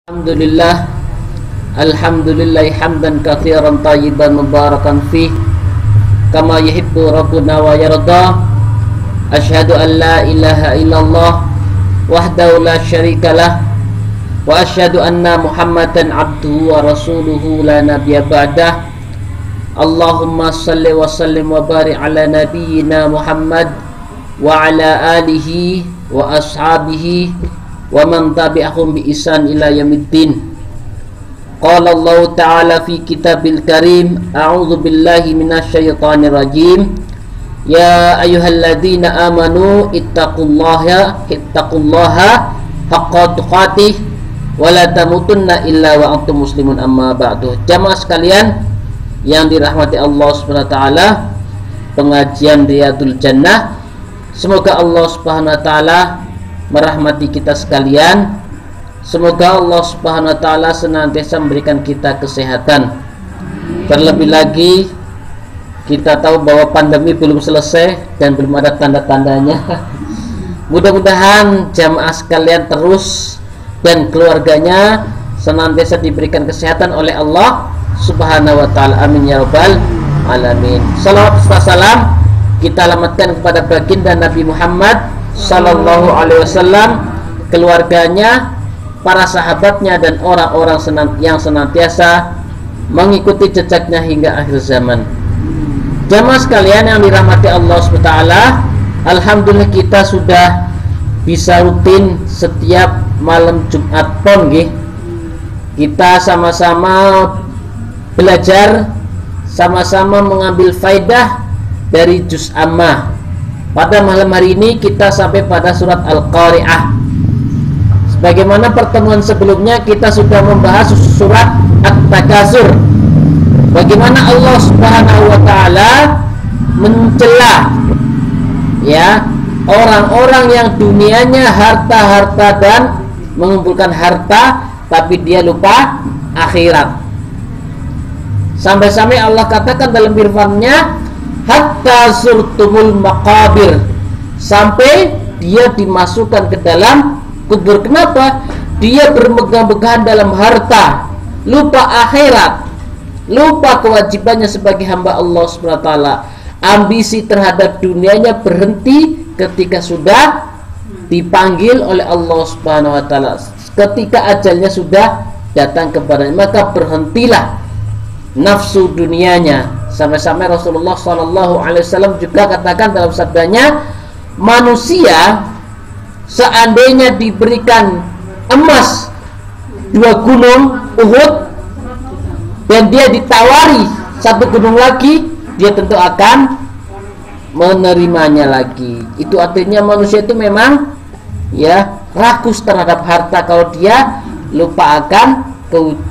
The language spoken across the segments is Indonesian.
Alhamdulillah, alhamdulillah hamdan katsiran tayyiban mubarakan fih kama yuhibbu rabbuna wa yarda. Asyhadu an la ilaha illallah wahdahu la syarikalah wa asyhadu anna Muhammadan abduhu wa rasuluhu la nabiyya ba'dah. Allahumma salli wa sallim wa barik ala nabiyyina Muhammad wa ala alihi wa ashabihi wa man tabi'ahum bi ihsan ila yaumiddin. Qala Allah Ta'ala fi kitabil karim, a'udzu billahi minasyaitonir rajim. Ya ayyuhalladzina amanu ittaqullaha haqqa tuqatih wa la tamutunna illa wa antum muslimun, amma ba'du. Jamaah sekalian yang dirahmati Allah Subhanahu wa taala, pengajian Riyadul Jannah, semoga Allah Subhanahu wa taala merahmati kita sekalian. Semoga Allah Subhanahu wa taala senantiasa memberikan kita kesehatan. Terlebih lagi kita tahu bahwa pandemi belum selesai dan belum ada tanda-tandanya. Mudah-mudahan jamaah sekalian terus dan keluarganya senantiasa diberikan kesehatan oleh Allah Subhanahu wa taala. Amin ya rabbal alamin. Salawat serta salam kita alamatkan kepada baginda Nabi Muhammad sallallahu alaihi wasallam, keluarganya, para sahabatnya, dan orang-orang yang senantiasa mengikuti jejaknya hingga akhir zaman. Jamaah sekalian yang dirahmati Allah SWT, alhamdulillah kita sudah bisa rutin setiap malam Jumat pon nggih. Kita sama-sama belajar, sama-sama mengambil faidah dari juz ammah. Pada malam hari ini kita sampai pada surat Al-Qari'ah. Sebagaimana pertemuan sebelumnya kita sudah membahas surat At-Takasur. Bagaimana Allah Subhanahu wa taala mencela ya orang-orang yang dunianya harta-harta dan mengumpulkan harta, tapi dia lupa akhirat. Sampai-sampai Allah katakan dalam firman-Nya, hatta surtumul maqabir, sampai dia dimasukkan ke dalam kubur. Kenapa? Dia bermegang-megang dalam harta, lupa akhirat, lupa kewajibannya sebagai hamba Allah SWT. Ambisi terhadap dunianya berhenti ketika sudah dipanggil oleh Allah SWT. Ketika ajalnya sudah datang kepadanya, maka berhentilah nafsu dunianya. Sampai-sampai Rasulullah SAW juga katakan dalam sabdanya, manusia seandainya diberikan emas 2 gunung Uhud dan dia ditawari 1 gunung lagi, dia tentu akan menerimanya lagi. Itu artinya manusia itu memang ya rakus terhadap harta kalau dia lupa akan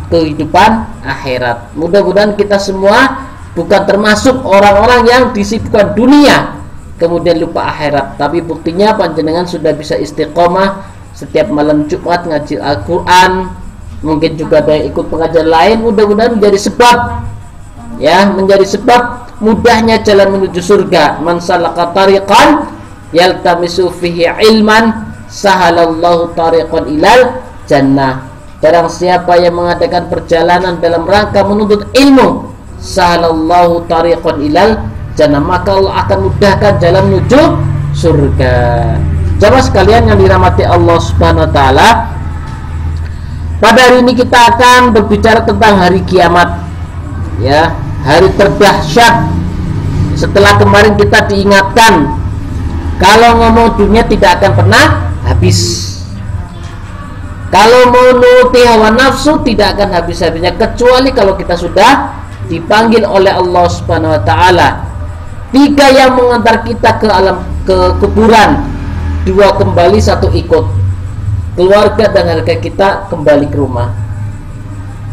kehidupan akhirat. Mudah-mudahan kita semua bukan termasuk orang-orang yang disibukkan dunia kemudian lupa akhirat, tapi buktinya panjenengan sudah bisa istiqomah setiap malam Jumat ngaji Al-Quran, mungkin juga ada yang ikut pengajian lain. Mudah-mudahan menjadi sebab ya, menjadi sebab mudahnya jalan menuju surga. Man salaka tariqan yaltamisu fihi ilman sahalallahu tariqan ilal jannah. Barang siapa yang mengadakan perjalanan dalam rangka menuntut ilmu, sahalallahu tariqan ilal jannah, maka Allah akan mudahkan jalan menuju surga. Jamaah sekalian yang dirahmati Allah Subhanahu wa taala, pada hari ini kita akan berbicara tentang hari kiamat. Ya, hari terdahsyat. Setelah kemarin kita diingatkan kalau ngomong dunia tidak akan pernah habis. Kalau mau nuruti hawa nafsu tidak akan habis-habisnya, kecuali kalau kita sudah dipanggil oleh Allah Subhanahu wa taala. 3 yang mengantar kita ke alam, ke kuburan, 2 kembali, 1 ikut. Keluarga dan harga kita kembali ke rumah.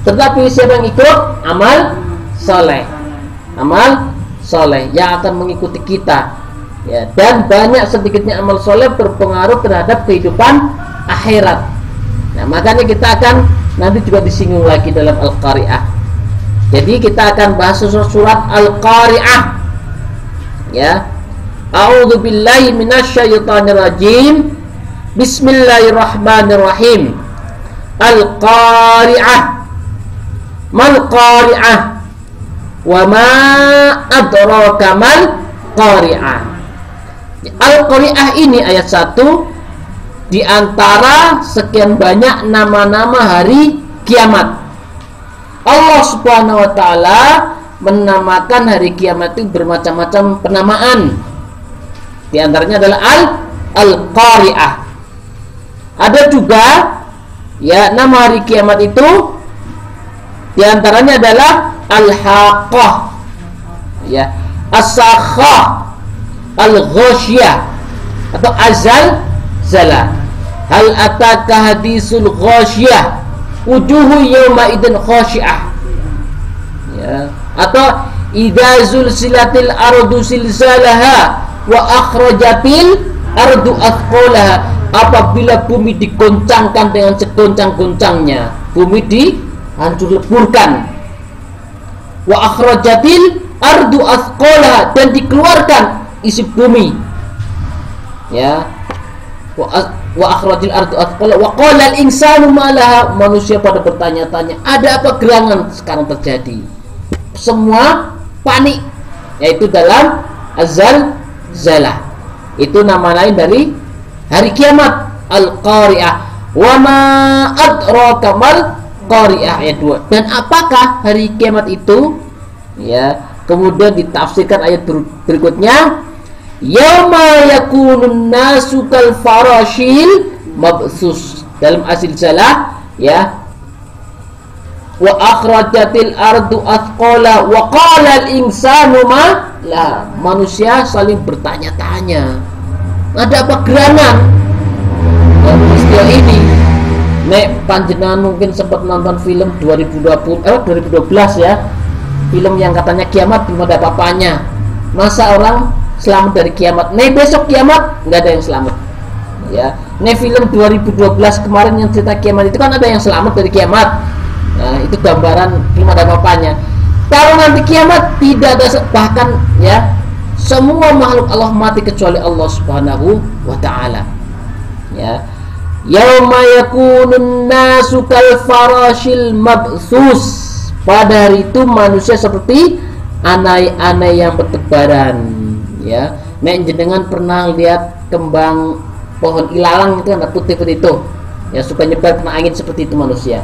Tetapi siapa yang ikut? Amal soleh. Amal soleh yang akan mengikuti kita ya, dan banyak sedikitnya amal soleh berpengaruh terhadap kehidupan akhirat. Nah, makanya kita akan nanti juga disinggung lagi dalam Al-Qari'ah. Jadi kita akan bahas surat Al-Qari'ah ya. A'udzu billahi minasyaitonir rajim. Bismillahirrahmanirrahim. Al-Qari'ah. Mal Qari'ah? Wa ma adraka mal Qari'ah. Al-Qari'ah ini ayat 1 di antara sekian banyak nama-nama hari kiamat. Allah Subhanahu wa taala menamakan hari kiamat itu bermacam-macam penamaan. Di antaranya adalah Al-Qari'ah. Ada juga ya nama hari kiamat itu di antaranya adalah Al-Haqqah, ya, As-Sakhah, Al-Ghasyiyah atau Azal-Zala. Hal ataka hadisul ghasyiyah wujuhu yawma idin khasyiah, ya, atau idza zulzilatil ardu zilzalaha wa akhrajatil ardu athqalaha. Apabila bumi digoncangkan dengan segoncang-goncangnya, bumi dihancur leburkan. Wa akhrajatil ardu athqalaha, dan dikeluarkan isi bumi, ya. Wa akhrajil ardu athqalaha wa qala al insanu ma laha. Manusia pada bertanya-tanya, ada apa gerangan sekarang terjadi? Semua panik, yaitu dalam Azal-Zalah. Itu nama lain dari hari kiamat, Al-Qari'ah. Wa ma adraka mal Qari'ah, ayat 2. Dan apakah hari kiamat itu? Ya, kemudian ditafsirkan ayat berikutnya, yauma yakunun nasu kal farashil mabsus. Dalam Azal-Zalah, ya, wa akhrajatil ardu athqala wa qala al insanu ma la. Manusia saling bertanya-tanya, ada apa gerangan peristiwa ini? Nek panjenengan mungkin sempat nonton film 2012 ya, film yang katanya kiamat belum ada apa-apanya. Masa orang selamat dari kiamat? Nek besok kiamat nggak ada yang selamat, ya. Nek film 2012 kemarin yang cerita kiamat itu kan ada yang selamat dari kiamat. Nah, itu gambaran belum ada apa-apanya. Kalau nanti kiamat tidak ada, bahkan ya semua makhluk Allah mati kecuali Allah Subhanahu wa taala. Ya. Yauma yakunun nasu kal farashil mabsus. Pada hari itu manusia seperti anai-anai yang bertebaran, ya. Nek jenengan pernah lihat kembang pohon ilalang itu kan putih-putih itu, ya, suka nyebar kena angin, seperti itu manusia.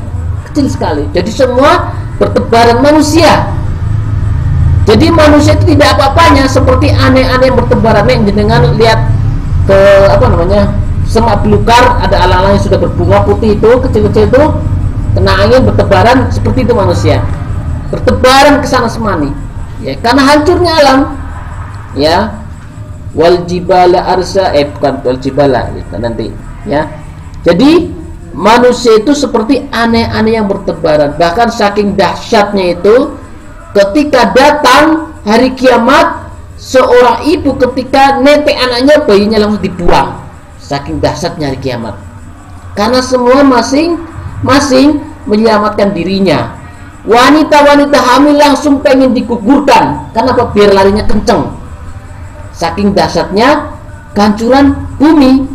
Kecil sekali. Jadi semua bertebaran manusia. Jadi manusia itu tidak apa-apanya, seperti aneh-aneh yang bertebaran. Nek jenengan lihat ke semak belukar, ada alang-alang yang sudah berbunga putih itu, kecil-kecil itu, kena angin bertebaran, seperti itu manusia. Bertebaran ke sana semani, ya, karena hancurnya alam, ya. Wal jibala arsa, bukan wal jibala nanti, ya. Jadi manusia itu seperti aneh-aneh yang bertebaran. Bahkan saking dahsyatnya itu, ketika datang hari kiamat, seorang ibu ketika netek anaknya, bayinya langsung dibuang. Saking dahsyatnya hari kiamat, karena semua masing-masing menyelamatkan dirinya. Wanita-wanita hamil langsung pengen digugurkan. Kenapa? Biar larinya kenceng. Saking dahsyatnya kehancuran bumi,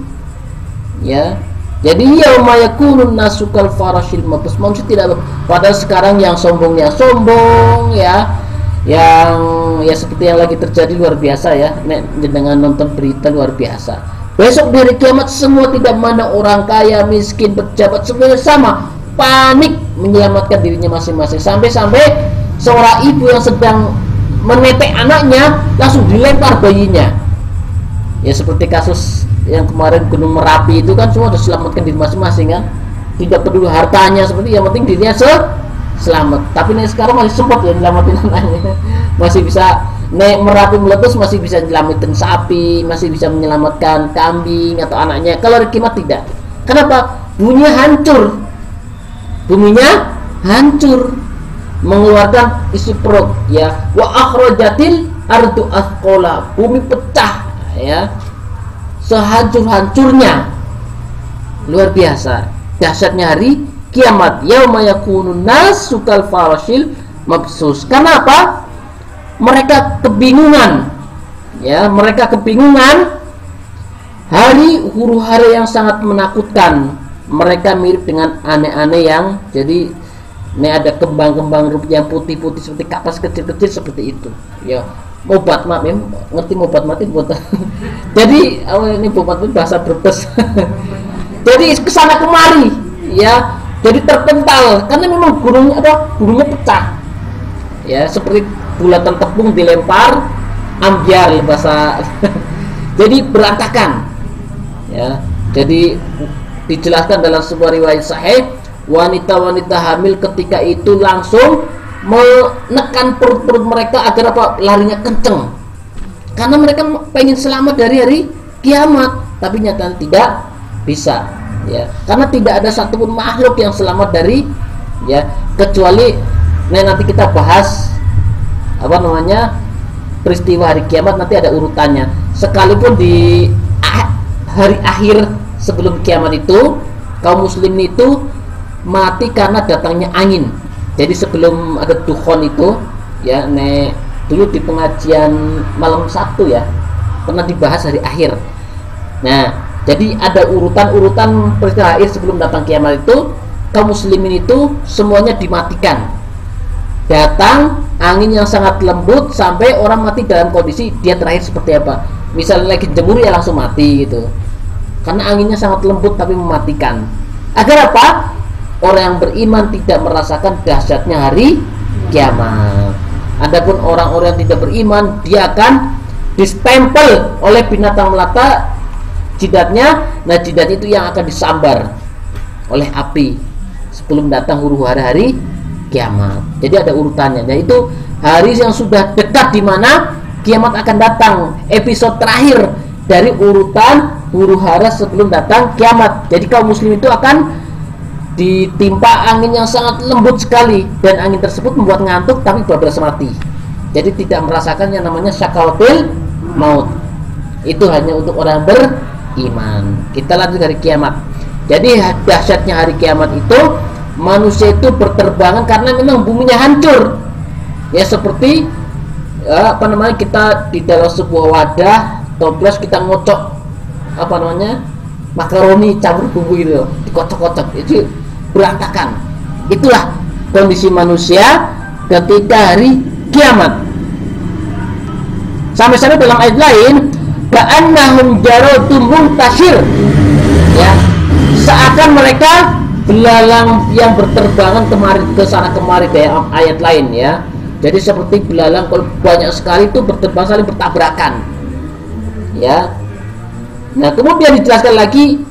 ya. Jadi yauma yakunun nasu kal farashil mabthus. Manusia tidak, padahal sekarang yang sombongnya sombong, ya. Yang ya seperti yang lagi terjadi luar biasa, ya. Dengan nonton berita luar biasa. Besok dari kiamat semua tidak mana orang kaya, miskin, pejabat, semuanya sama, panik menyelamatkan dirinya masing-masing. Sampai-sampai seorang ibu yang sedang menetek anaknya langsung dilempar bayinya. Ya seperti kasus yang kemarin Gunung Merapi itu kan, semua sudah selamatkan diri masing-masing kan. Tidak peduli hartanya, seperti yang penting dirinya selamat. Tapi nih sekarang masih sempat ya nyelamatin anaknya. Masih bisa, nek Merapi meletus masih bisa nyelamatin sapi, masih bisa menyelamatkan kambing atau anaknya. Kalau kiamat tidak. Kenapa? Buminya hancur, mengeluarkan isi perut, ya. Wa akhrajatil ardu athqala, bumi pecah, ya, sehancur-hancurnya. Luar biasa dahsyatnya hari kiamat. Yauma yakunun nasu kal farashil mabsus. Kenapa? Mereka kebingungan, ya, mereka kebingungan. Hari huru hara yang sangat menakutkan, mereka mirip dengan aneh-aneh yang jadi ini ada kembang-kembang yang putih-putih seperti kapas kecil-kecil seperti itu ya. Mobat mat ngerti mobat mati buat jadi ini mobat itu bahasa Brebes jadi kesana kemari ya, jadi terpental karena memang gunungnya pecah ya, seperti bulatan tepung dilempar ambyar bahasa jadi berantakan ya. Jadi dijelaskan dalam sebuah riwayat sahih, wanita-wanita hamil ketika itu langsung menekan perut-perut mereka agar apa, larinya kenceng karena mereka pengen selamat dari hari kiamat, tapi nyatanya tidak bisa ya, karena tidak ada satupun makhluk yang selamat dari ya, kecuali nanti kita bahas apa namanya peristiwa hari kiamat, nanti ada urutannya. Sekalipun di hari akhir sebelum kiamat itu kaum muslim itu mati karena datangnya angin. Jadi sebelum ada dukhon itu ya, dulu di pengajian malam Sabtu ya pernah dibahas hari akhir. Nah, jadi ada urutan-urutan peristiwa akhir sebelum datang kiamat itu, kaum muslimin itu semuanya dimatikan. Datang angin yang sangat lembut sampai orang mati dalam kondisi dia terakhir seperti apa. Misalnya lagi jemur ya langsung mati gitu. Karena anginnya sangat lembut tapi mematikan. Agar apa? Orang yang beriman tidak merasakan dahsyatnya hari kiamat. Adapun orang-orang yang tidak beriman, dia akan distempel oleh binatang melata jidatnya. Nah, jidat itu yang akan disambar oleh api sebelum datang huru-hara hari kiamat. Jadi ada urutannya. Dan itu hari yang sudah dekat di mana kiamat akan datang. Episode terakhir dari urutan huru-hara sebelum datang kiamat. Jadi kaum muslim itu akan ditimpa angin yang sangat lembut sekali, dan angin tersebut membuat ngantuk tapi bablas mati. Jadi tidak merasakan yang namanya syakawatil maut. Itu hanya untuk orang beriman. Kita lanjut hari kiamat. Jadi dahsyatnya hari kiamat itu, manusia itu berterbangan karena memang buminya hancur. Ya seperti apa namanya, kita di dalam sebuah wadah toples kita ngocok apa namanya makaroni campur bumbu gitu, dikocok-kocok, itu berantakan. Itulah kondisi manusia ketika hari kiamat. Sampai-sampai dalam ayat lain, ka'annahum jaradun muntashir, ya, seakan mereka belalang yang berterbangan kemari ke sana kemari, dalam ayat lain ya. Jadi seperti belalang kalau banyak sekali itu berterbang saling bertabrakan ya. Nah, kemudian dijelaskan lagi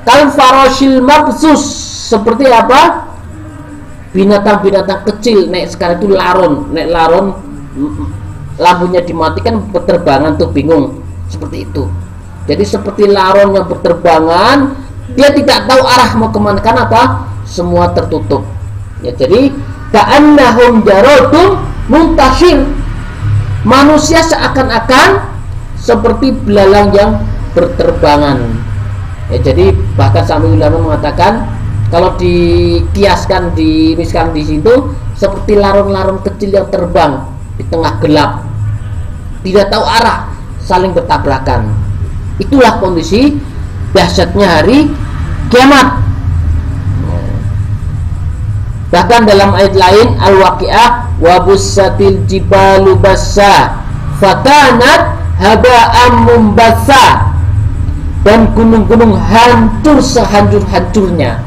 kal faroshil mabsus, seperti apa? Binatang-binatang kecil naik sekarang itu laron, naik laron lampunya dimatikan berterbangan tuh bingung seperti itu. Jadi seperti laron yang berterbangan, dia tidak tahu arah mau kemana, karena apa? Semua tertutup. Ya, jadi ka'annahum jaradun muntashir, manusia seakan-akan seperti belalang yang berterbangan. Ya, jadi bahkan sampai ulama mengatakan kalau dikiaskan misalkan di situ seperti larung-larung kecil yang terbang di tengah gelap, tidak tahu arah, saling bertabrakan. Itulah kondisi dahsyatnya hari kiamat. Bahkan dalam ayat lain Al-Waqi'ah, wa bussatil jibalu bassa fakanat haba'an mumbassa, dan gunung-gunung hancur sehancur-hancurnya.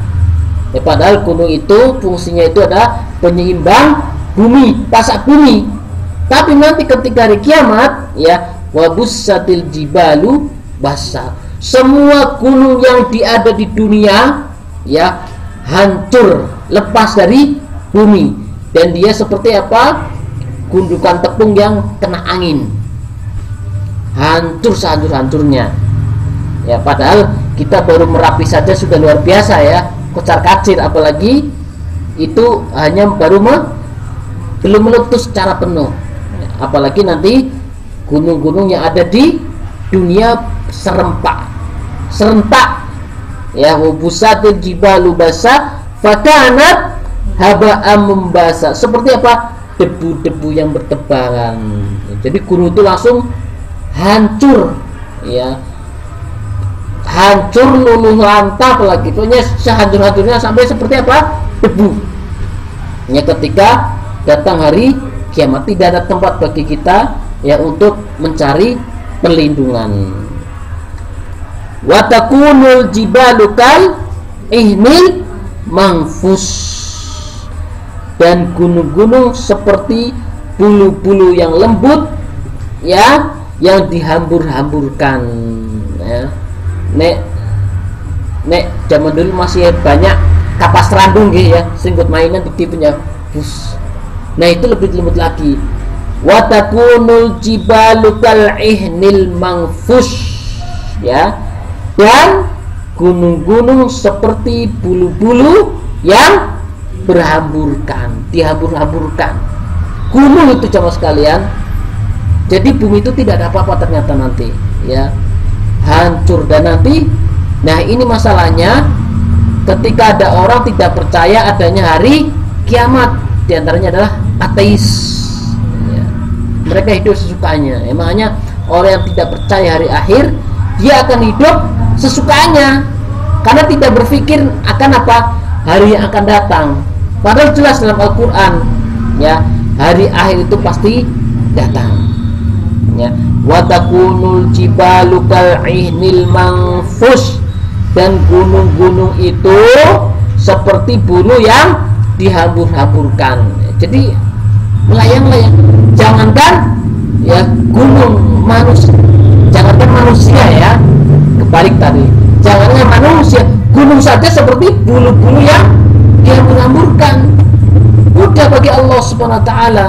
Ya, padahal gunung itu fungsinya itu adalah penyeimbang bumi, pasak bumi. Tapi nanti ketika hari kiamat ya, wabussatil jibalu bassa, semua gunung yang ada di dunia ya hancur, lepas dari bumi, dan dia seperti apa? Gundukan tepung yang kena angin, hancur sehancur-hancurnya. Ya, padahal kita baru Merapi saja sudah luar biasa ya, kocar-kacir, apalagi itu hanya baru belum meletus secara penuh. Apalagi nanti gunung-gunung yang ada di dunia serentak ya, wabusatil jibalu bassa fakanat haba'an mumbassa, seperti apa? Debu-debu yang bertebaran. Jadi gunung itu langsung hancur ya, hancur luluh lantap lagi, pokoknya sehancur-hancurnya sampai seperti apa? Debu. Ya, ketika datang hari kiamat tidak ada tempat bagi kita ya untuk mencari perlindungan. Wa takunul jibalu kal ihnil manfus, dan gunung-gunung seperti bulu-bulu yang lembut ya, yang dihambur-hamburkan ya. Nek zaman dulu masih banyak kapas randung gitu ya, singkut mainan di punya bus. Nah itu lebih lembut lagi. Wa takunul jibalu kal ihnil manfus ya, dan gunung-gunung seperti bulu-bulu yang berhamburkan, dihambur-hamburkan. Gunung itu jamaah sekalian. Jadi bumi itu tidak ada apa-apa ternyata nanti ya, hancur. Dan nanti, nah ini masalahnya, ketika ada orang tidak percaya adanya hari kiamat, diantaranya adalah ateis ya. Mereka hidup sesukanya ya, makanya orang yang tidak percaya hari akhir, dia akan hidup sesukanya karena tidak berpikir akan apa hari yang akan datang. Padahal jelas dalam Al-Quran ya, hari akhir itu pasti datang ya. Wa takunul jibalu kal ihnil manfus, dan gunung-gunung itu seperti bulu yang dihambur-hamburkan. Jadi melayang-layang. Jangankan ya gunung manusia, jangankan manusia ya, kebalik tadi. Jangankan manusia, gunung saja seperti bulu-bulu yang dihambur-hamburkan. Mudah bagi Allah Subhanahu wa taala.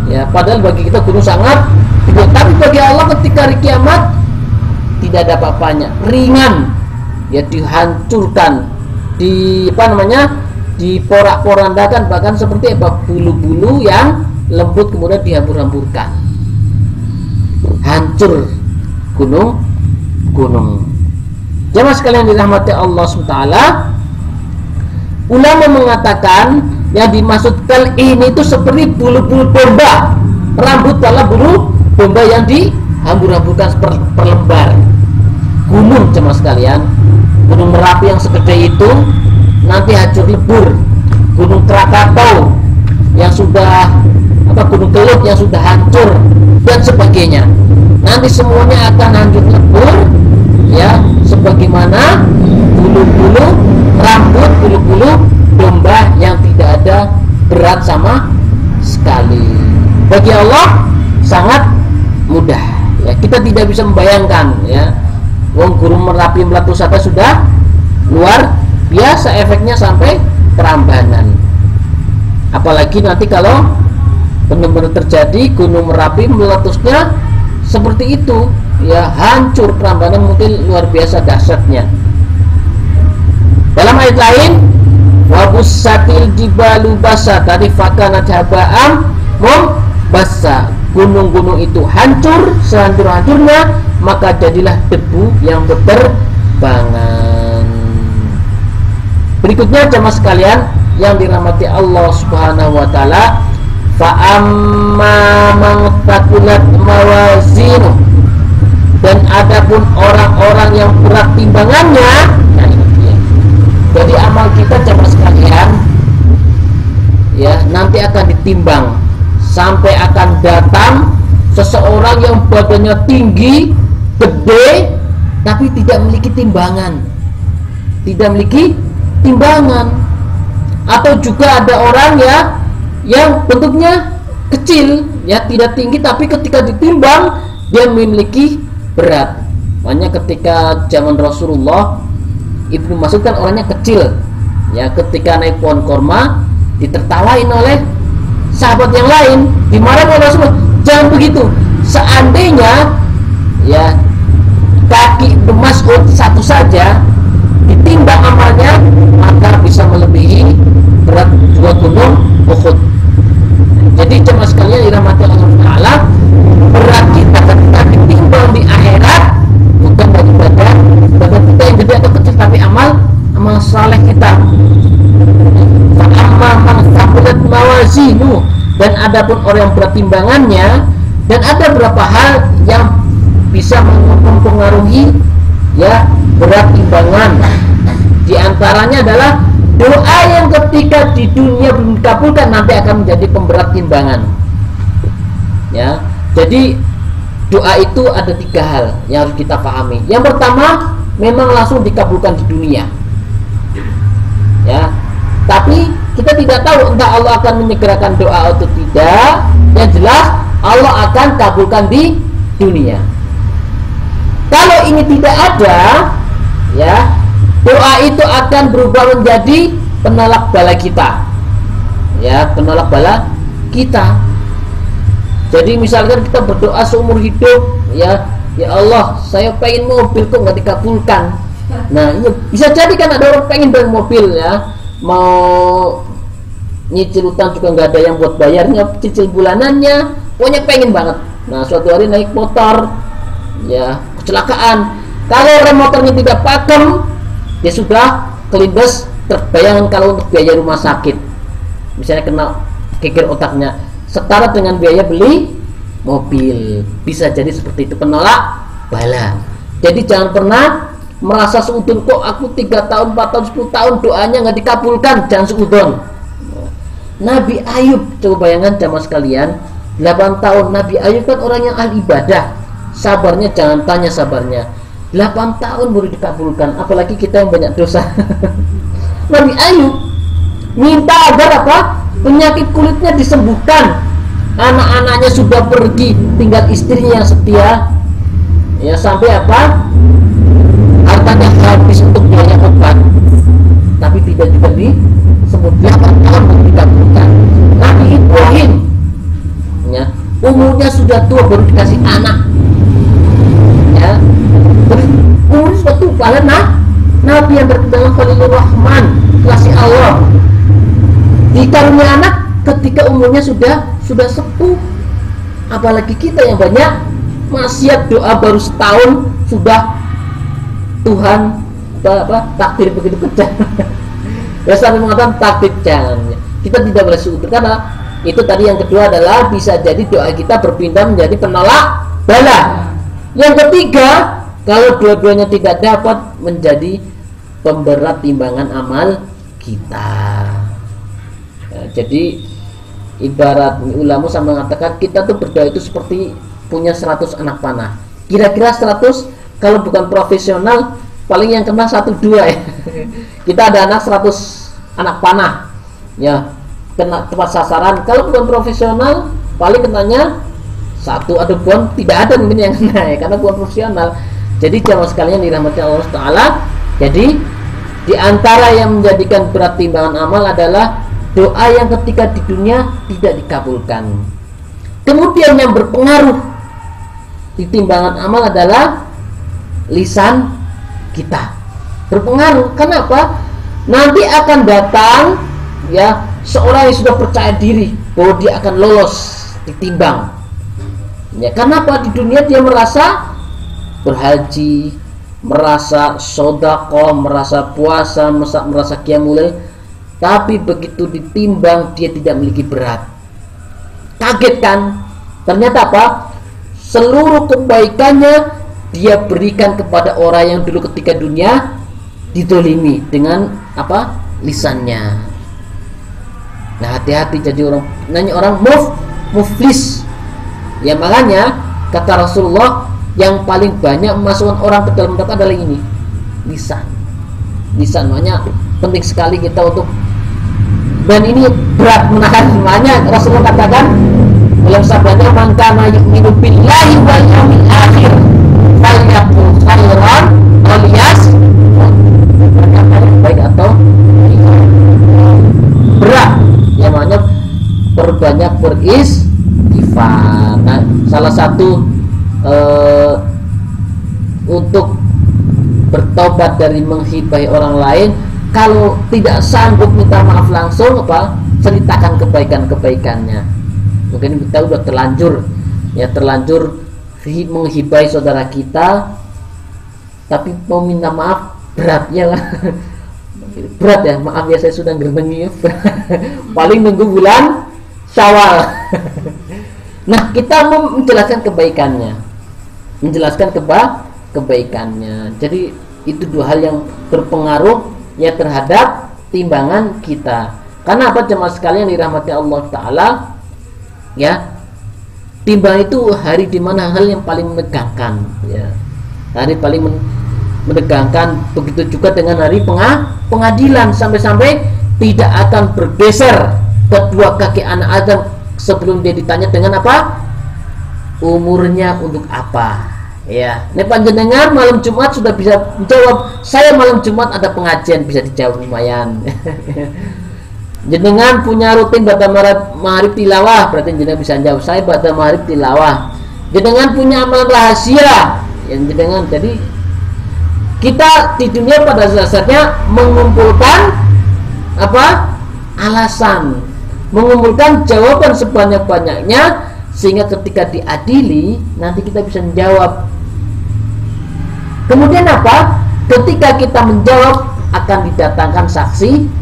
Ya, padahal bagi kita gunung sangat gede, tapi bagi Allah ketika hari kiamat tidak ada apa-apanya, ringan. Ya, dihancurkan, di apa namanya, diporak-porandakan, bahkan seperti apa bulu-bulu yang lembut kemudian dihambur-hamburkan. Hancur gunung-gunung. Jamaah sekalian dirahmati Allah SWT, ulama mengatakan yang dimaksud kal ini itu seperti bulu-bulu domba, rambut pala bulu domba yang dihambur-hamburkan per lembar. Gunung jemaah sekalian, Gunung Merapi yang segede itu nanti hancur lebur. Gunung Krakatau yang sudah Gunung Kelut yang sudah hancur dan sebagainya, nanti semuanya akan hancur lebur ya, sebagaimana bulu-bulu rambut bulu-bulu domba yang tidak ada berat sama sekali. Bagi Allah sangat mudah ya, kita tidak bisa membayangkan ya. Wong Gunung Merapi meletus saja sudah luar biasa efeknya sampai Prambanan, apalagi nanti kalau benar-benar terjadi Gunung Merapi meletusnya seperti itu ya, hancur Prambanan, mungkin luar biasa dahsyatnya. Dalam ayat lain, wabussatil jibalu basa, tadi fakanat haba'am basa, gunung-gunung itu hancur sehancur-hancurnya, maka jadilah debu yang berterbangan. Berikutnya jemaah sekalian yang dirahmati Allah Subhanahu wa taala, fa amma man taqulat mawazinu, dan adapun orang-orang yang berat timbangannya, nah ini dia. Jadi amal kita jemaah sekalian ya, nanti akan ditimbang, sampai akan datang seseorang yang badannya tinggi, gede, tapi tidak memiliki timbangan. Atau juga ada orang ya yang bentuknya kecil ya, tidak tinggi, tapi ketika ditimbang dia memiliki berat. Makanya ketika zaman Rasulullah, Ibnu Mas'ud kan orangnya kecil ya, ketika naik pohon korma ditertawain oleh sahabat yang lain, dimarahin oleh Rasulullah, jangan begitu. Seandainya ya kaki Ibnu Mas'ud satu saja ditimbang amalnya, maka bisa melebihi berat 2 gunung Uhud. Jadi jemaah sekalian dirahmati Allah Taala, berat kita ketika ditimbang di akhirat bukan dari badan kita yang gede atau kecil, tapi amal saleh kita. Amma man thaqulat mawazinu, dan adapun orang yang berat timbangannya, dan ada beberapa hal yang bisa mempengaruhi ya berat timbangan. Di antaranya adalah doa yang ketika di dunia belum dikabulkan nanti akan menjadi pemberat timbangan. Ya, jadi doa itu ada 3 hal yang harus kita pahami. Yang pertama, memang langsung dikabulkan di dunia. Ya, tapi kita tidak tahu entah Allah akan menyegerakan doa atau tidak. Yang jelas Allah akan kabulkan di dunia. Kalau ini tidak ada, ya, doa itu akan berubah menjadi penolak bala kita. Ya, penolak bala kita. Jadi misalkan kita berdoa seumur hidup, ya Allah, saya pengen mobil kok nggak dikabulkan. Nah, ini bisa jadi kan ada orang pengen beli mobil, ya, mau nyicil utang juga nggak ada yang buat bayarnya, cicil bulanannya, pokoknya pengen banget. Nah, suatu hari naik motor, ya, kecelakaan. Kalau rem motornya tidak pakem, dia sudah kelindes. Terbayangkan kalau untuk biaya rumah sakit, misalnya kena geger otaknya, setara dengan biaya beli mobil. Bisa jadi seperti itu, penolak bala. Jadi jangan pernah merasa seudon, kok aku 3 tahun, 4 tahun, 10 tahun doanya nggak dikabulkan. Jangan seudon. Nabi Ayub, coba bayangkan jamaah sekalian, 8 tahun. Nabi Ayub kan orang yang ahli ibadah. Sabarnya jangan tanya sabarnya. 8 tahun baru dikabulkan, apalagi kita yang banyak dosa. Nabi Ayub minta agar apa? Penyakit kulitnya disembuhkan. Anak-anaknya sudah pergi, tinggal istrinya yang setia. Ya, sampai apa? Hartanya habis untuk biaya obat, tapi tidak juga disebut. 8 tahun baru dikabulkan. Nabi Ibrahim, ya, umurnya sudah tua baru dikasih anak. Ya, umurnya sudah tua, padahal Nabi yang berkedalam Khalilur Rahman, kasih Allah, dikarunia anak ketika umurnya sudah sepuh. Apalagi kita yang banyak maksiat, doa baru setahun sudah Tuhan takdir begitu kejam. Ya, sampai mengatakan takdir jangan. Kita tidak boleh seutuh, karena itu tadi. Yang kedua adalah bisa jadi doa kita berpindah menjadi penolak bala. Yang ketiga, kalau dua-duanya tidak dapat, menjadi pemberat timbangan amal kita. Ya, jadi ibarat ulama sama mengatakan kita tuh berdoa itu seperti punya 100 anak panah. Kira-kira 100, kalau bukan profesional paling yang kena 1-2 ya. Kita ada anak 100 anak panah, ya, kena tepat sasaran. Kalau bukan profesional paling kenanya 1 atau bukan tidak ada mungkin yang kena, ya, karena bukan profesional. Jadi jamaah sekalian dirahmati Allah Taala, jadi di antara yang menjadikan berat timbangan amal adalah doa yang ketika di dunia tidak dikabulkan. Kemudian yang berpengaruh di timbangan amal adalah lisan kita. Berpengaruh. Kenapa? Nanti akan datang, ya, seorang yang sudah percaya diri bahwa dia akan lolos ditimbang. Ya, kenapa? Di dunia dia merasa berhaji, merasa sedekah, merasa puasa, merasa qiyamul lail, tapi begitu ditimbang dia tidak memiliki berat. Kaget kan? Ternyata apa? Seluruh kebaikannya dia berikan kepada orang yang dulu ketika dunia didolimi dengan apa? Lisannya. Nah, hati-hati jadi orang, nanya orang muflis. Ya, makanya kata Rasulullah, yang paling banyak memasukkan orang ke dalam neraka adalah ini, lisan. Lisan, makanya penting sekali kita untuk, dan ini berat menahan. Makanya Rasulullah katakan dalam sabdanya, man kana yu'minu billahi wal yawmil akhir falyaqul khairan aw liyasmut. Baik atau berat, ya, makanya perbanyak beristighfar. Nah, salah satu untuk bertobat dari menghibahi orang lain, kalau tidak sanggup minta maaf langsung, apa, ceritakan kebaikan-kebaikannya. Mungkin kita udah terlanjur, ya, terlanjur menghibahi saudara kita, tapi mau minta maaf berat, ya lah. Berat, ya, maaf ya saya sudah gerbengi. Paling nunggu bulan Syawal. Nah, kita mau menjelaskan kebaikannya, menjelaskan kebaikannya. Jadi Itu dua hal yang berpengaruh ya terhadap timbangan kita. Karena apa jemaah sekalian dirahmati Allah Ta'ala, ya, timbang itu hari dimana hal yang paling menegangkan, ya, hari paling menegangkan. Begitu juga dengan hari pengadilan, sampai-sampai tidak akan bergeser kedua kaki anak Adam sebelum dia ditanya dengan apa, umurnya untuk apa. Ya, ini panjenengan malam Jumat sudah bisa menjawab, saya malam Jumat ada pengajian, bisa dijawab lumayan. Jenengan punya rutin pada maghrib tilawah, berarti jenengan bisa jawab, saya pada maghrib tilawah. Jenengan punya amalan rahasia, yang jenengan. Jadi kita di dunia pada dasarnya mengumpulkan apa, alasan, mengumpulkan jawaban sebanyak-banyaknya, sehingga ketika diadili nanti kita bisa menjawab. Kemudian apa? Ketika kita menjawab akan didatangkan saksi.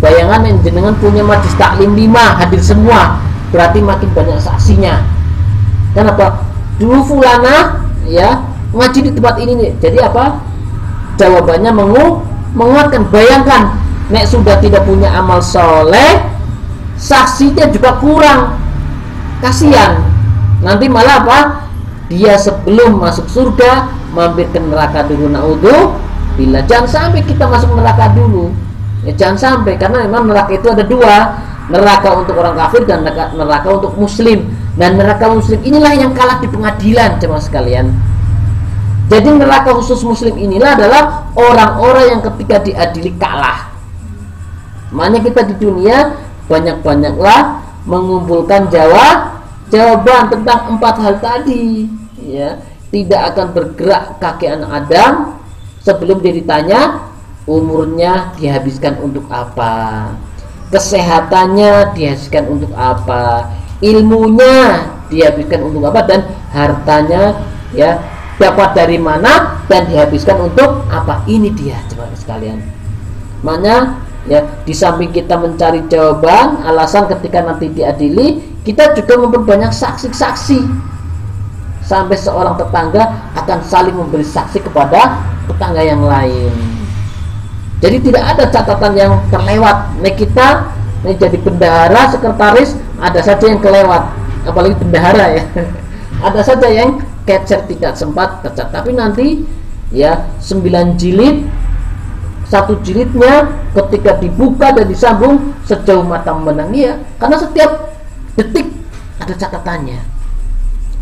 Bayangan yang jenengan punya majlis taklim 5 hadir semua, berarti makin banyak saksinya. Kenapa? Dulu fulana ya ngaji di tempat ini nih. Jadi apa? Jawabannya menguatkan. Bayangkan, nek sudah tidak punya amal soleh, saksinya juga kurang. Kasihan. Nanti malah apa? Dia sebelum masuk surga mampir ke neraka dulu. Naudzubillah. Jangan sampai kita masuk neraka dulu. Ya, jangan sampai, karena memang neraka itu ada dua, neraka untuk orang kafir dan neraka untuk muslim. Dan neraka muslim inilah yang kalah di pengadilan, jemaah sekalian. Jadi neraka khusus muslim inilah adalah orang-orang yang ketika diadili kalah. Makanya kita di dunia banyak-banyaklah mengumpulkan jawaban tentang 4 hal tadi, ya. Tidak akan bergerak kaki anak Adam sebelum dia ditanya umurnya dihabiskan untuk apa, kesehatannya dihabiskan untuk apa, ilmunya dihabiskan untuk apa, dan hartanya ya dapat dari mana dan dihabiskan untuk apa. Ini dia jemaah sekalian. Makanya ya, di samping kita mencari jawaban, alasan ketika nanti diadili, kita juga memperbanyak saksi-saksi. Sampai seorang tetangga akan saling memberi saksi kepada tetangga yang lain. Jadi tidak ada catatan yang terlewat. Nih kita nih jadi bendahara, sekretaris, ada saja yang kelewat. Apalagi bendahara ya. Ada saja yang capture tidak sempat tercatat. Tapi nanti ya 9 jilid, 1 jilidnya ketika dibuka dan disambung sejauh mata memandang dia, karena setiap detik ada catatannya.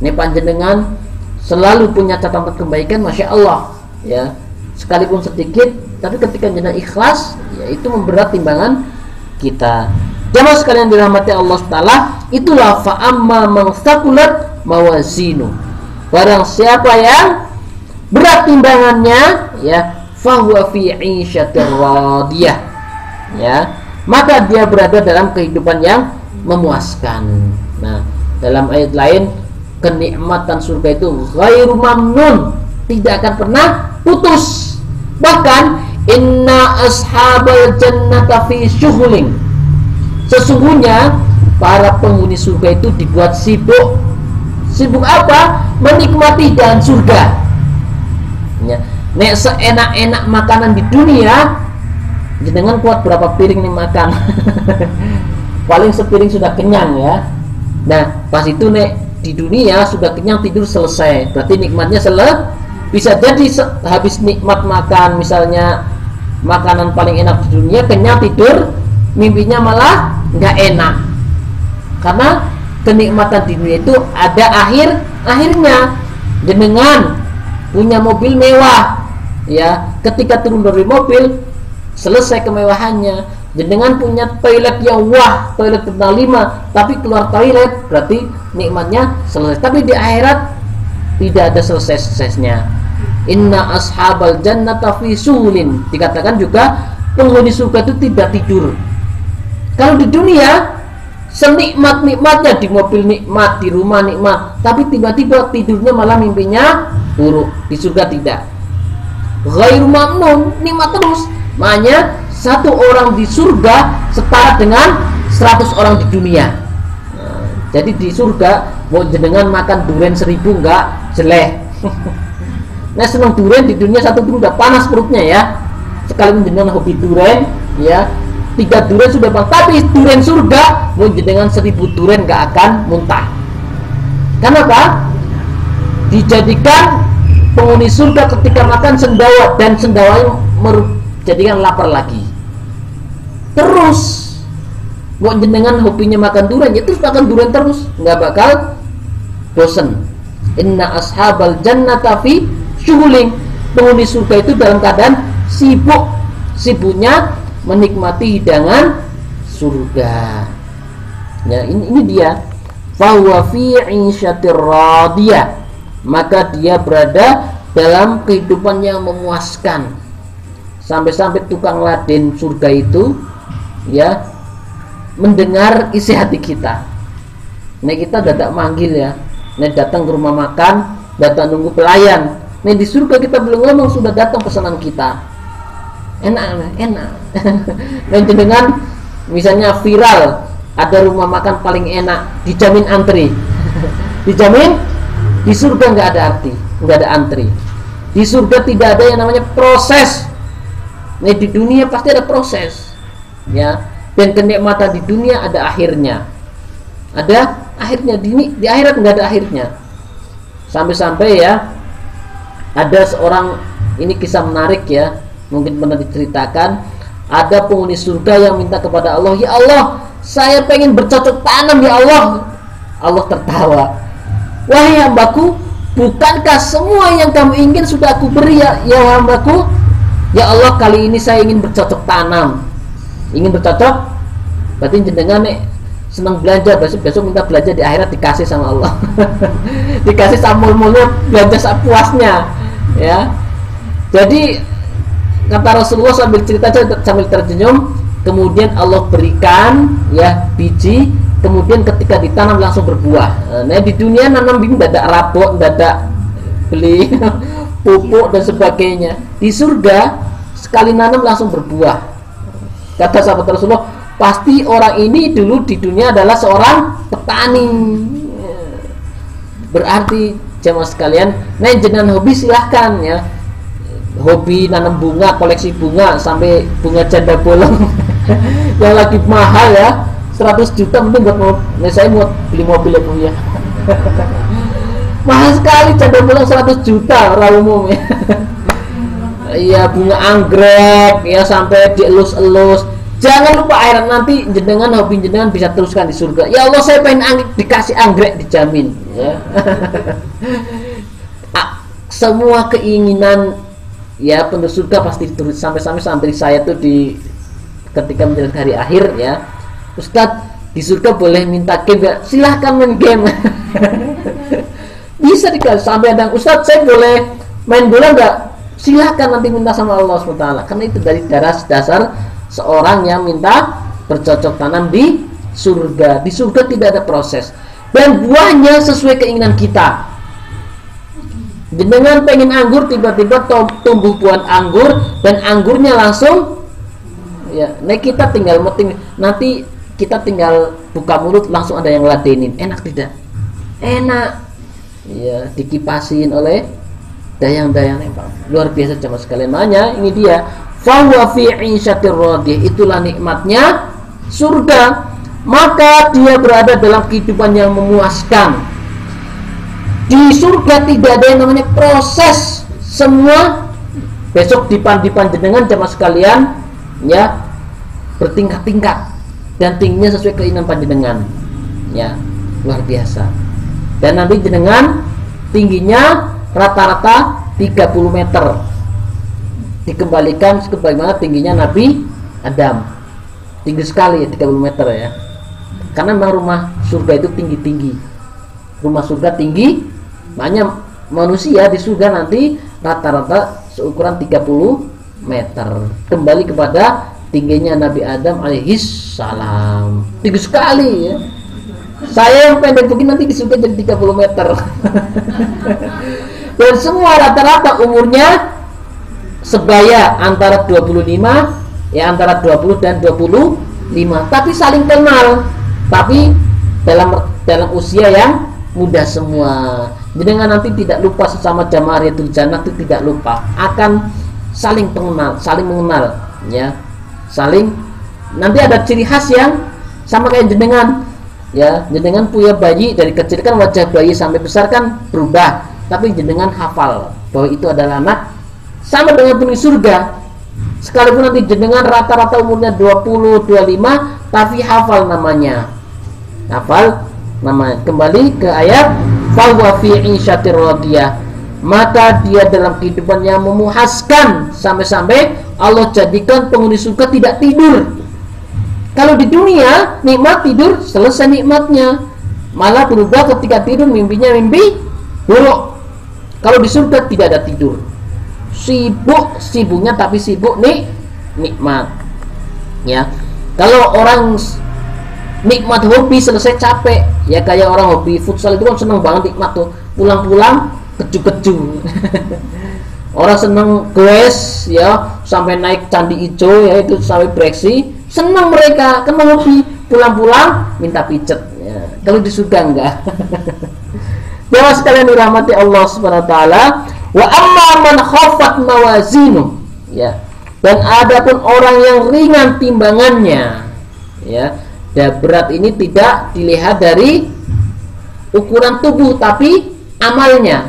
Ini panjenengan selalu punya catatan kebaikan, masya Allah ya, sekalipun sedikit, tapi ketika jenengan ikhlas, ya itu memberat timbangan kita. Jamaah sekalian dirahmati Allah Taala, itulah fa'amma man thaqulat mawazinu. Barang siapa yang berat timbangannya, ya, fahuwa fi 'isyatir radiyah, ya, maka dia berada dalam kehidupan yang memuaskan. Nah, dalam ayat lain, kenikmatan surga itu ghairu mamnun, tidak akan pernah putus. Bahkan inna ashabal jannata fi syughulin, sesungguhnya para penghuni surga itu dibuat sibuk. Sibuk apa? Menikmati jalan surga. Ya. Nek seenak-enak makanan di dunia, jenengan kuat berapa piring nih makan? Paling sepiring sudah kenyang ya. Nah, pas itu nek di dunia sudah kenyang, tidur selesai, berarti nikmatnya bisa jadi habis nikmat makan, misalnya makanan paling enak di dunia, kenyang tidur, mimpinya malah nggak enak. Karena kenikmatan di dunia itu ada akhirnya. Jenengan punya mobil mewah, ya, ketika turun dari mobil selesai kemewahannya. Jenengan punya toilet yang wah, toilet bintang 5, tapi keluar toilet berarti nikmatnya selesai. Tapi di akhirat tidak ada selesai-selesainya. Inna ashabal jannata fi sulin, dikatakan juga penghuni surga itu tidak tidur. Kalau di dunia senikmat-nikmatnya, di mobil nikmat, di rumah nikmat, tapi tiba-tiba tidurnya malah mimpinya buruk. Di surga tidak. Ghairu mamnun, nikmat terus. Makanya satu orang di surga setara dengan 100 orang di dunia. Nah, jadi di surga mau jenengan makan durian 1000 enggak jelek. Nah seneng durian di dunia satu durian udah panas perutnya ya. Sekali jenengan hobi durian ya, 3 durian sudah panas. Tapi durian surga mau jenengan 1000 durian gak akan muntah. Kenapa? Dijadikan penghuni surga ketika makan sendawa, dan sendawanya menjadikan lapar lagi. Terus mau jenengan hobinya makan durian, ya terus makan durian terus, nggak bakal bosen. Inna ashabal jannata fi syughulin. Penghuni surga itu dalam keadaan sibuknya menikmati hidangan surga. Ya, ini dia. Fahuwa fi 'isyatir radiyah. Maka dia berada dalam kehidupan yang memuaskan. Sampai-sampai tukang laden surga itu ya mendengar isi hati kita. Nah kita dadak manggil ya, nah datang ke rumah makan, datang nunggu pelayan. Nah di surga kita belum ngomong sudah datang pesanan kita. Enak. Dan dengan misalnya viral ada rumah makan paling enak, dijamin antri. Dijamin. Di surga nggak ada antri. Di surga tidak ada yang namanya proses. Nah di dunia pasti ada proses, ya. Dan kenikmatan di dunia ada akhirnya. Ada akhirnya, di akhirat nggak ada akhirnya. Sampai-sampai ya ada seorang, ini kisah menarik ya, mungkin pernah diceritakan. Ada penghuni surga yang minta kepada Allah, ya Allah, saya pengen bercocok tanam ya Allah. Allah tertawa. Wahai hambaku, bukankah semua yang kamu ingin sudah aku beri ya hambaku? Ya Allah, kali ini saya ingin bercocok tanam. Ingin bercocok, berarti jenengan nih senang belanja, besok minta belanja di akhirat dikasih sama Allah. Dikasih samul-mulnya, belanja sepuasnya ya. Jadi kata Rasulullah sambil cerita sambil tersenyum, kemudian Allah berikan ya biji, kemudian ketika ditanam langsung berbuah. Nah di dunia nanam biji dadak rabok, dadak beli pupuk dan sebagainya. Di surga sekali nanam langsung berbuah. Kata sahabat Rasulullah, pasti orang ini dulu di dunia adalah seorang petani. Berarti jemaah sekalian, nah jenengan hobi silahkan ya. Hobi nanam bunga, koleksi bunga sampai bunga janda bolong yang lagi mahal ya, 100 juta mending buat mobil. Nah, saya mau beli mobil ya. Mahal sekali janda bolong 100 juta orang umum ya. Iya, bunga anggrek ya sampai dielus-elus. Jangan lupa akhirat nanti jenengan hobi jenengan bisa teruskan di surga. Ya Allah, saya pengen dikasih anggrek dijamin ya. Semua keinginan ya penduduk surga pasti dituruti. Sampai-sampai santri saya tuh di ketika menjelang hari akhir ya, Ustadz di surga boleh minta game ya? Silahkan main game. Bisa dikasih. Sampai ada Ustadz saya boleh main bola nggak? Silahkan nanti minta sama Allah SWT. Karena itu dari dasar seorang yang minta bercocok tanam di surga. Di surga tidak ada proses dan buahnya sesuai keinginan kita. Jenengan pengen anggur, tiba-tiba tumbuh buah anggur dan anggurnya langsung ya. Nah kita tinggal meting, nanti kita tinggal buka mulut langsung ada yang ladenin. Enak tidak? Enak. Ya, dikipasin oleh dayang-dayang luar biasa jemaah sekalian. Makanya ini dia fahuwa fi 'isyatir radiyah, itulah nikmatnya surga. Maka dia berada dalam kehidupan yang memuaskan. Di surga tidak ada yang namanya proses. Semua besok dipan jenengan jemaah sekalian ya bertingkat-tingkat dan tingginya sesuai keinginan panjenengan ya, luar biasa. Dan nanti jenengan tingginya rata-rata 30 meter, dikembalikan sebagaimana tingginya Nabi Adam. Tinggi sekali ya, 30 meter ya, karena memang rumah surga itu tinggi-tinggi. Rumah surga tinggi, makanya manusia di surga nanti rata-rata seukuran 30 meter, kembali kepada tingginya Nabi Adam alaihis salam. Tinggi sekali ya. Saya yang pendek begini nanti di surga jadi 30 meter. Dan semua rata-rata umurnya sebaya antara 25 ya, antara 20 dan 25, tapi saling kenal, tapi dalam usia yang muda semua. jenengan nanti tidak lupa sesama jamaah Riyadhul Jannah itu tidak lupa, akan saling mengenal ya, saling, nanti ada ciri khas yang sama kayak jenengan ya. Jenengan punya bayi dari kecil kan, wajah bayi sampai besar kan berubah, tapi jenengan hafal bahwa itu adalah anak, sama dengan penghuni surga. Sekalipun nanti jenengan rata-rata umurnya 20, 25, tapi hafal namanya. Kembali ke ayat fahuwa fi 'isyatir radiyah, maka dia dalam kehidupan yang memuaskan, sampai-sampai Allah jadikan penghuni surga tidak tidur. Kalau di dunia nikmat tidur, selesai nikmatnya, malah berubah ketika tidur mimpinya mimpi buruk. Kalau di surga tidak ada tidur, sibuknya tapi sibuk nikmat ya. Kalau orang nikmat hobi selesai capek ya, kayak orang hobi futsal itu kan seneng banget nikmat tuh, pulang-pulang keju-keju. Orang seneng goes ya, sampai naik candi ijo ya, itu sampai breksi, senang mereka kan hobi, pulang-pulang minta pijet ya. Kalau di surga enggak. Jemaah sekalian dirahmati Allah Subhanahu wa taala, wa amma man khafat mawazinu ya, dan adapun orang yang ringan timbangannya ya, berat ini tidak dilihat dari ukuran tubuh tapi amalnya.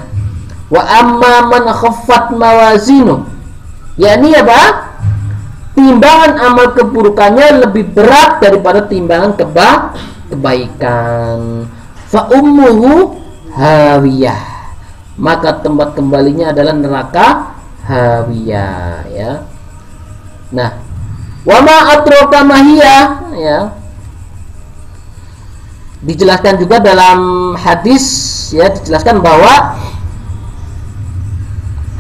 Wa amma man khaffat mawazinu, yakni apa? Timbangan amal keburukannya lebih berat daripada timbangan kebaikan. Fa ummuhu hawiyah, maka tempat kembalinya adalah neraka hawiyah ya. Nah, wa ma adraka mahiyah ya, dijelaskan juga dalam hadis ya, dijelaskan bahwa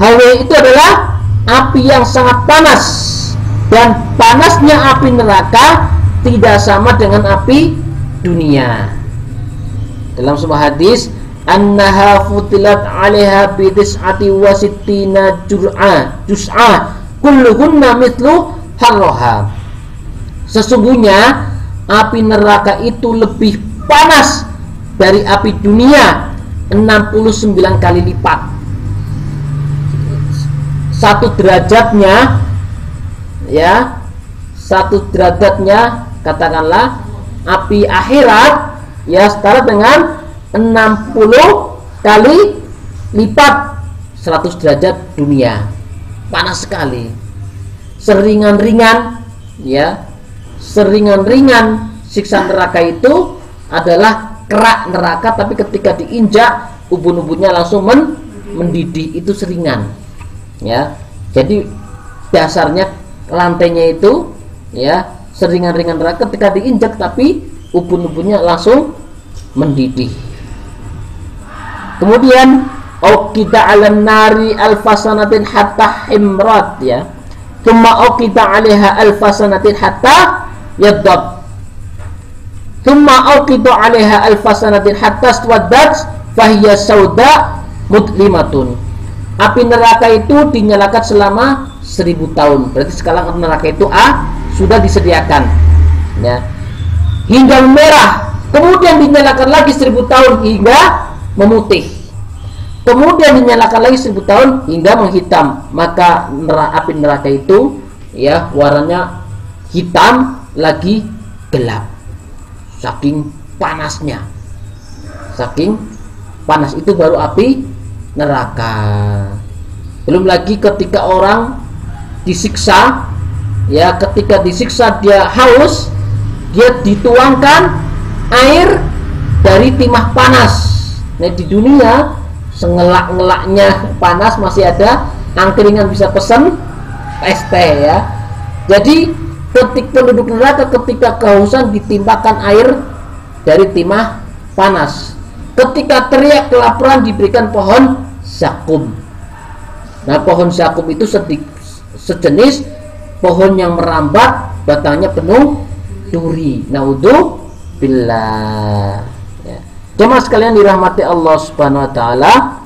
hawiyah itu adalah api yang sangat panas, dan panasnya api neraka tidak sama dengan api dunia. Dalam sebuah hadis, annaha futilat 'alaiha bi tis'ati wa sittina juz'a kulluhunna mithlu harroha. Sesungguhnya api neraka itu lebih panas dari api dunia 69 kali lipat. Satu derajatnya ya, satu derajatnya katakanlah api akhirat ya, setara dengan 60 kali lipat 100 derajat dunia. Panas sekali. Seringan-ringan ya, seringan-ringan siksa neraka itu adalah kerak neraka, tapi ketika diinjak ubun-ubunnya langsung mendidih, itu seringan ya. Jadi dasarnya lantainya itu ya seringan-ringan neraka, ketika diinjak tapi ubun-ubunnya langsung mendidih. Kemudian kita alan nari alfasanatin hatta himrat ya, thumma kita alaiha alfasanatin hatta yaddab, thumma kita alaiha alfasanatin hatta swaddat fahiya sauda mudlimatun. Api neraka itu dinyalakan selama 1000 tahun. Berarti sekarang neraka itu sudah disediakan ya, hingga merah. Kemudian dinyalakan lagi 1000 tahun hingga memutih. Kemudian dinyalakan lagi 1000 tahun hingga menghitam. Maka api neraka itu ya warnanya hitam lagi gelap. Saking panasnya. Saking panas itu baru api neraka. Belum lagi ketika orang disiksa ya, ketika disiksa dia haus, dia dituangkan air dari timah panas. Nah, di dunia sengelak-ngelaknya panas masih ada angkringan, bisa pesen es teh ya. Jadi penduduk neraka ketika kehausan ditimpakan air dari timah panas. Ketika teriak kelaparan diberikan pohon zakum. Nah, pohon zakum itu sejenis pohon yang merambat, batangnya penuh duri. Naudzubillah. Ya. Jemaah sekalian dirahmati Allah Subhanahu wa taala.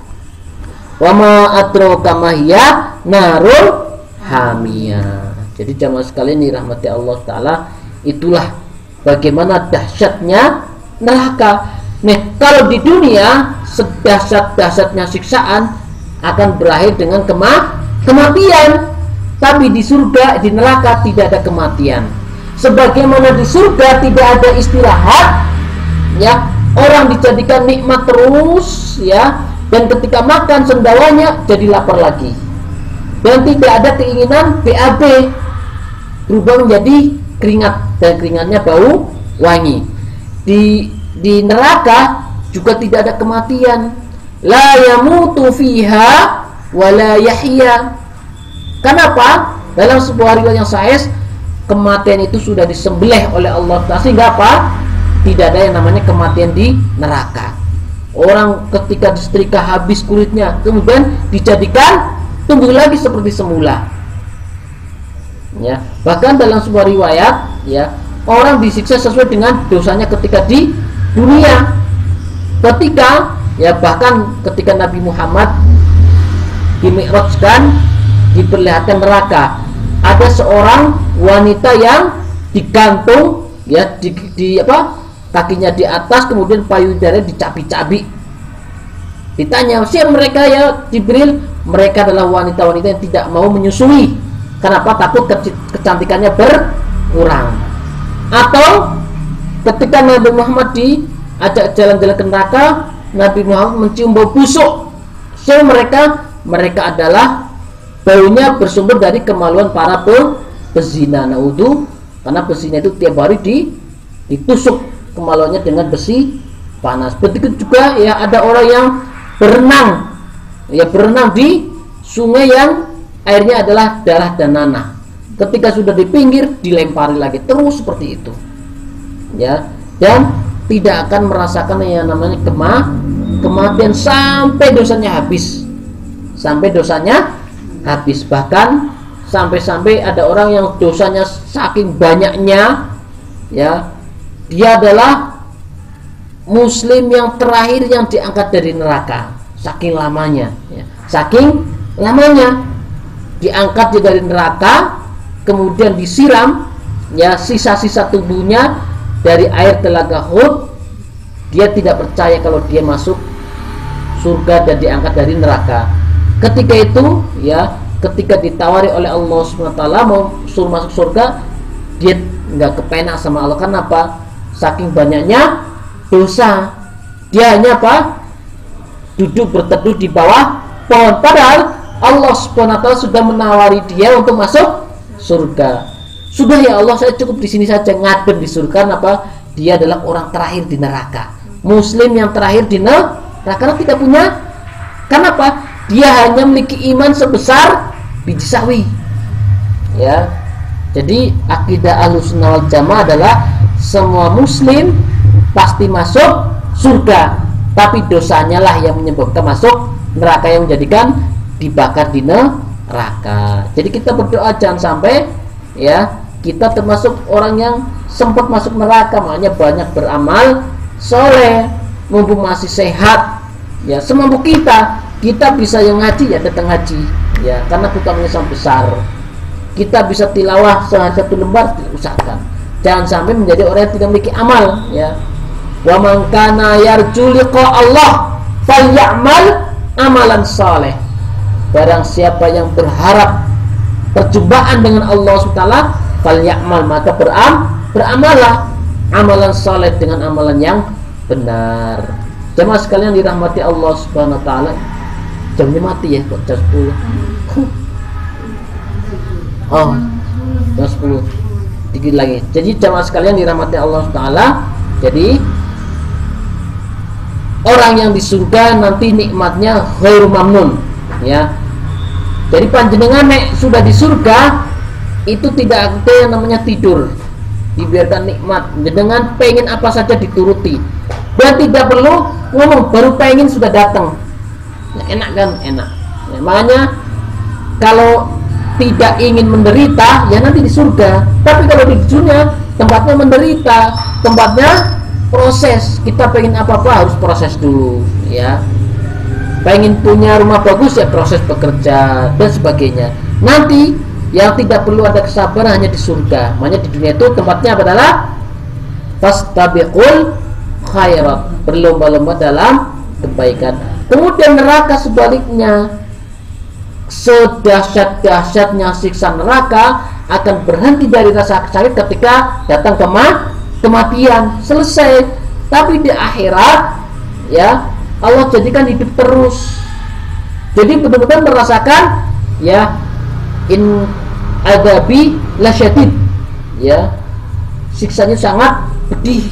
Wa ma adraka ma hiya narul hamiyah. Jadi jemaah sekalian dirahmati Allah taala, itulah bagaimana dahsyatnya neraka. Nah, kalau di dunia sedahsyat-dahsyatnya siksaan akan berakhir dengan kematian. Tapi di surga, di neraka tidak ada kematian. Sebagaimana di surga tidak ada istirahat, ya, orang dijadikan nikmat terus, ya, dan ketika makan sendawanya jadi lapar lagi. Dan tidak ada keinginan BAB, berubah menjadi keringat, dan keringatnya bau wangi. Di neraka juga tidak ada kematian. La yamutu fiha wa la yahya. Kenapa? Dalam sebuah riwayat yang sahih, kematian itu sudah disembelih oleh Allah Ta'ala, sehingga apa? Tidak ada yang namanya kematian di neraka. Orang ketika disetrika habis kulitnya, kemudian dijadikan tumbuh lagi seperti semula. Ya, bahkan dalam sebuah riwayat, ya, orang disiksa sesuai dengan dosanya ketika di dunia. Ketika, ya, bahkan ketika Nabi Muhammad dimi'rajkan, diperlihatkan neraka, ada seorang wanita yang digantung, ya, di apa, kakinya di atas, kemudian payudaranya dicabik-cabik. Ditanya, siapa mereka, ya Jibril? Mereka adalah wanita-wanita yang tidak mau menyusui. Kenapa? Takut kecantikannya berkurang. Atau ketika Nabi Muhammad diajak jalan-jalan ke neraka, Nabi Muhammad mencium bau busuk. Siapa mereka? Mereka adalah baunya bersumber dari kemaluan para pezina. Karena pezina itu tiap hari ditusuk kemaluannya dengan besi panas. Begitu juga, ya, ada orang yang berenang, ya, berenang di sungai yang airnya adalah darah dan nanah. Ketika sudah di pinggir, dilempari lagi, terus seperti itu, ya, dan tidak akan merasakan yang namanya kematian sampai dosanya habis. Bahkan sampai ada orang yang dosanya saking banyaknya, ya, dia adalah muslim yang terakhir yang diangkat dari neraka. Saking lamanya, ya, diangkat dari neraka, kemudian disiram, ya, sisa-sisa tubuhnya dari air telaga Hud. Dia tidak percaya kalau dia masuk surga dan diangkat dari neraka. Ketika itu, ya, ketika ditawari oleh Allah SWT mau suruh masuk surga, dia nggak kepenak sama Allah. Kenapa? Saking banyaknya dosa. Dia hanya apa? Duduk berteduh di bawah pohon. Padahal Allah SWT sudah menawari dia untuk masuk surga. Sudah, ya Allah, saya cukup di sini saja, ngadem di surga. Kenapa? Dia adalah orang terakhir di neraka, muslim yang terakhir di neraka, karena tidak punya. Kenapa? Dia hanya memiliki iman sebesar biji sawi, ya. Jadi akidah Ahlussunnah wal Jamaah adalah semua muslim pasti masuk surga, tapi dosanya lah yang menyebabkan masuk neraka, yang menjadikan dibakar di neraka. Jadi kita berdoa jangan sampai, ya, kita termasuk orang yang sempat masuk neraka. Makanya banyak beramal soleh mumpung masih sehat, ya, semampu kita. Kita bisa yang ngaji, ya, datang ngaji, ya, karena keutamaannya sangat besar. Kita bisa tilawah satu lembar, usahakan jangan sampai menjadi orang yang tidak memiliki amal, ya. Wa man kana yarju liqa Allah falyamal amalan saleh. Barang siapa yang berharap perjumpaan dengan Allah SWT, falyamal, maka beramalah amalan saleh dengan amalan yang benar. Jemaah sekalian dirahmati Allah Subhanahu wa taala. Jamnya mati, ya, kok jam 10. Oh, jam 10 dikit lagi. Jadi jemaah sekalian dirahmati Allah Taala. Jadi orang yang di surga nanti nikmatnya ghairu mamnun, ya. Jadi panjenengan sudah di surga itu tidak ada yang namanya tidur, dibiarkan nikmat. Dengan pengen apa saja dituruti dan tidak perlu ngomong, baru pengen sudah datang. Nah, enak kan? Enak, ya, makanya kalau tidak ingin menderita, ya nanti di surga. Tapi kalau di dunia tempatnya menderita, tempatnya proses. Kita pengen apa-apa harus proses dulu, ya. Pengen punya rumah bagus, ya proses bekerja dan sebagainya. Nanti yang tidak perlu ada kesabaran hanya di surga. Makanya di dunia itu tempatnya adalah fastabiqul khairat, berlomba-lomba dalam kebaikan. Kemudian neraka sebaliknya, sedahsyat-dahsyatnya siksa neraka akan berhenti dari rasa sakit ketika datang kematian, selesai. Tapi di akhirat ya Allah jadikan hidup terus, jadi benar-benar merasakan ya in adabi lasyadid, ya siksanya sangat pedih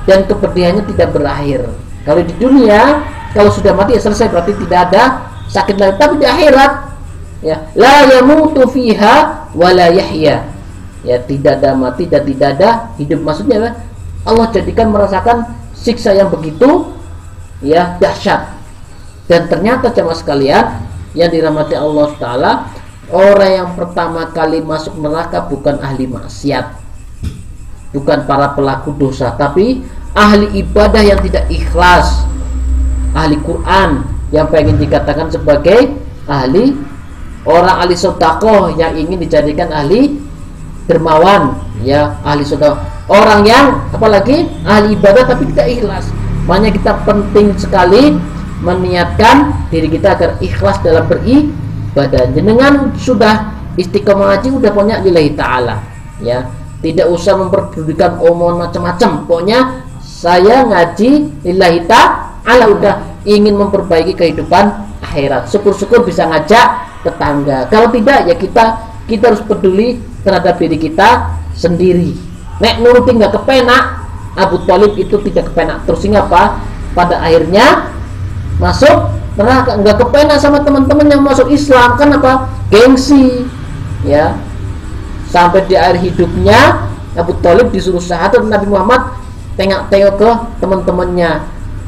dan kepedihannya tidak berakhir. Kalau di dunia, kalau sudah mati ya selesai, berarti tidak ada sakit lagi. Tapi di akhirat ya la yamutu fiha wa la yahya, ya tidak ada mati dan tidak ada hidup. Maksudnya Allah jadikan merasakan siksa yang begitu ya dahsyat. Dan ternyata jemaah sekalian yang dirahmati Allah Ta'ala, orang yang pertama kali masuk neraka bukan ahli maksiat, bukan para pelaku dosa, tapi ahli ibadah yang tidak ikhlas, ahli Quran yang pengen dikatakan sebagai ahli, orang ahli sedekah yang ingin dijadikan ahli dermawan, ya ahli sedekah, orang yang apalagi ahli ibadah tapi tidak ikhlas. Makanya kita penting sekali meniatkan diri kita agar ikhlas dalam beribadah. Jenengan sudah istiqomah ngaji, udah punya lillahi ta'ala, ya tidak usah memperdulikan omongan macam-macam. Pokoknya saya ngaji lillahi ta'ala, udah ingin memperbaiki kehidupan akhirat. Syukur-syukur bisa ngajak tetangga. Kalau tidak ya kita harus peduli terhadap diri kita sendiri. Nek nuruti nggak kepenak, Abu Thalib itu tidak kepenak terus, sehingga apa? Pada akhirnya masuk neraka. Nggak kepenak sama teman-teman yang masuk Islam, kan apa? Gengsi, ya. Sampai di akhir hidupnya Abu Thalib disuruh syahadat, Nabi Muhammad tengok-tengok ke teman-temannya,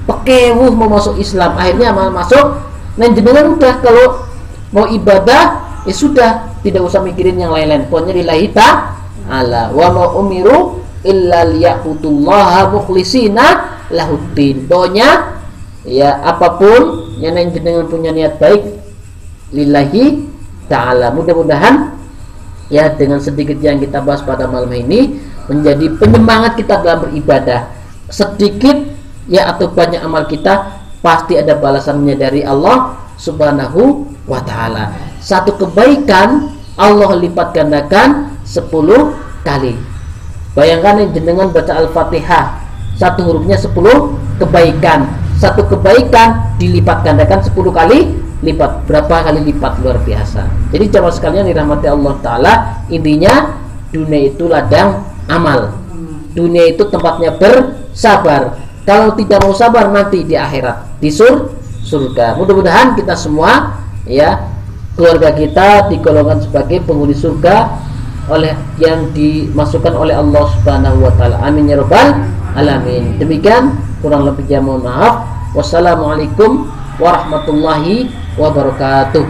pekewuh mau masuk Islam. Akhirnya malah masuk. Nah jenengan udah kalau mau ibadah ya sudah, tidak usah mikirin yang lain-lain. Pokoknya lillahi ta'ala, wa ma umiru illa liya'budullaha mukhlishina lahuddin. Pokoknya ya apapun yang jenengan punya niat baik lillahi ta'ala. Mudah-mudahan ya dengan sedikit yang kita bahas pada malam ini menjadi penyemangat kita dalam beribadah. Sedikit ya atau banyak amal kita pasti ada balasannya dari Allah Subhanahu wa ta'ala. Satu kebaikan Allah lipat gandakan 10 kali. Bayangkan jenengan baca Al-Fatihah, satu hurufnya 10 kebaikan. Satu kebaikan dilipat gandakan 10 kali lipat. Berapa kali lipat? Luar biasa. Jadi jamaah sekalian dirahmati Allah Ta'ala, intinya dunia itu ladang amal, dunia itu tempatnya bersabar. Kalau tidak mau sabar nanti di akhirat di surga. Mudah-mudahan kita semua ya keluarga kita digolongkan sebagai penghuni surga oleh yang dimasukkan oleh Allah Subhanahu wa ta'ala. Amin ya rabbal alamin. Demikian, kurang lebihnya mohon maaf. Wassalamualaikum warahmatullahi wabarakatuh.